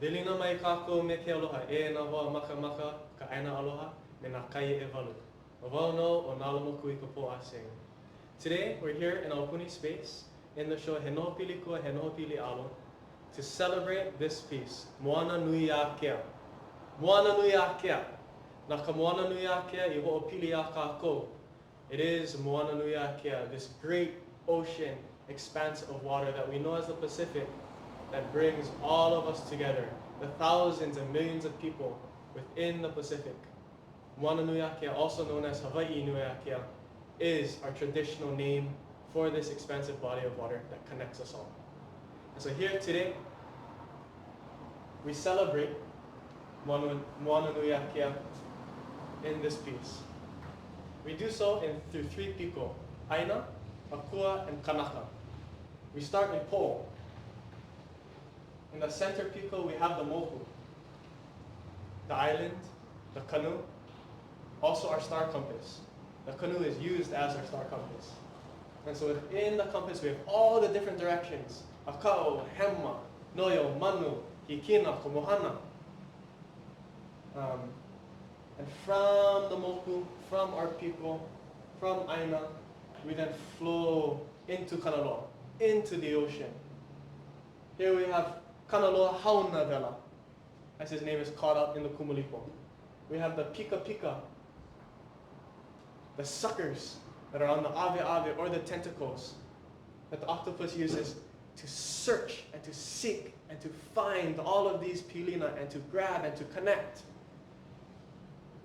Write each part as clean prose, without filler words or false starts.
Lilina mai kākou me ke aloha, e nā hoa maka maka ka aina aloha me nā kai e walu. Wau no o Nālamakūikapō Ahsing. Today we're here in Aupuni space in the show He Noho Pili Kua, He Noho Pili Alo to celebrate this piece, Moana nui Akea. Moana nui Akea. Nā ka Moana nui Akea I ho'opili a kākou. It is Moana nui Akea, this great ocean expanse of water that we know as the Pacific that brings all of us together, the thousands and millions of people within the Pacific. Moana nui Akea, also known as Hawaii nui Akea, is our traditional name for this expansive body of water that connects us all. And so here today, we celebrate Moana nui Akea in this piece. We do so through three people, Aina, Akua, and Kanaka. We start in Po. In the center piko, we have the mohu, the island, the canoe, also our star compass. The canoe is used as our star compass. And so within the compass, we have all the different directions. Akao, Hema, Noyo, Manu, Hikina, Moana. And from the mohu, from our people, from Aina, we then flow into Kanaloa, into the ocean. Here we have Kanaloa Hauna Vela, as his name is caught up in the Kumulipo. We have the Pika Pika, the suckers that are on the ave ave or the tentacles that the octopus uses to search and to seek and to find all of these pilina and to grab and to connect.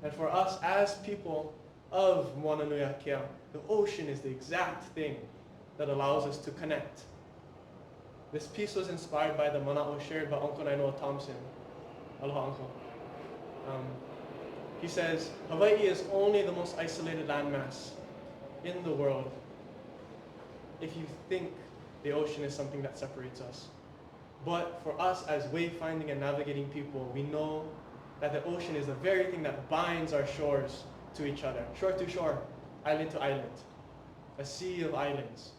And for us as people of Moana nui Akea, the ocean is the exact thing that allows us to connect. This piece was inspired by the mana'o shared by Uncle Nainoa Thompson. Aloha, Uncle. He says, Hawaii is only the most isolated landmass in the world if you think the ocean is something that separates us. But for us as wayfinding and navigating people, we know that the ocean is the very thing that binds our shores to each other, shore to shore, island to island, a sea of islands.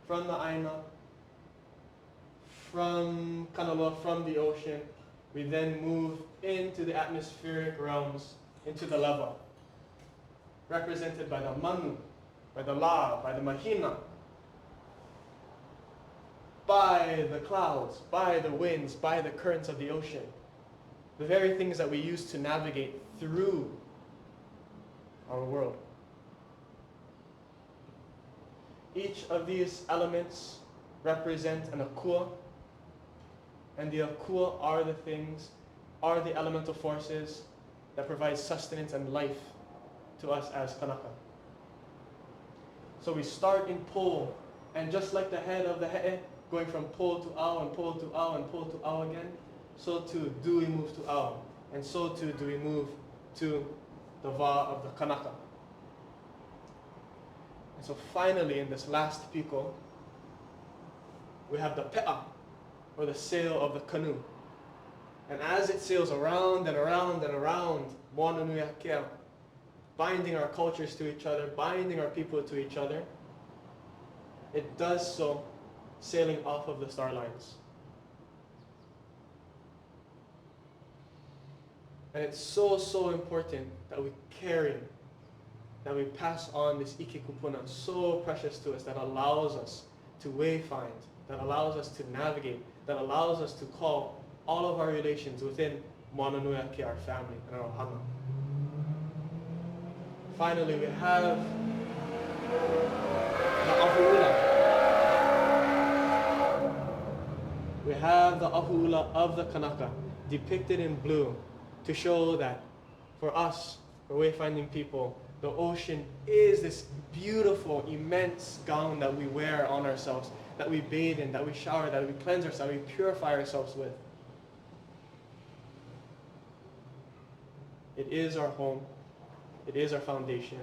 From the Aina, from Kanaloa, from the ocean, we then move into the atmospheric realms, into the lava, represented by the Manu, by the La, by the Mahina, by the clouds, by the winds, by the currents of the ocean. The very things that we use to navigate through our world. Each of these elements represent an akua, and the akua are the elemental forces that provide sustenance and life to us as kanaka. So we start in po, and just like the head of the he'e, going from po to ao, and po to ao, and po to ao again, so too do we move to ao, and so too do we move to the va of the kanaka. And so finally, in this last piko, we have the pe'a, or the sail of the canoe. And as it sails around and around and around Moana nui Akea, binding our cultures to each other, binding our people to each other, it does so sailing off of the star lines. And it's so important that we carry, that we pass on this ike kupuna, so precious to us, that allows us to wayfind, that allows us to navigate, that allows us to call all of our relations within Moana nui Akea, our family, and our ohana. Finally, we have the ahu'ula. We have the ahu'ula of the kanaka, depicted in blue, to show that for us, for wayfinding people, the ocean is this beautiful, immense gown that we wear on ourselves, that we bathe in, that we shower, that we cleanse ourselves, we purify ourselves with. It is our home. It is our foundation.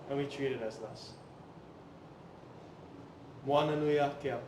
And we treat it as thus. Moana nui Akea.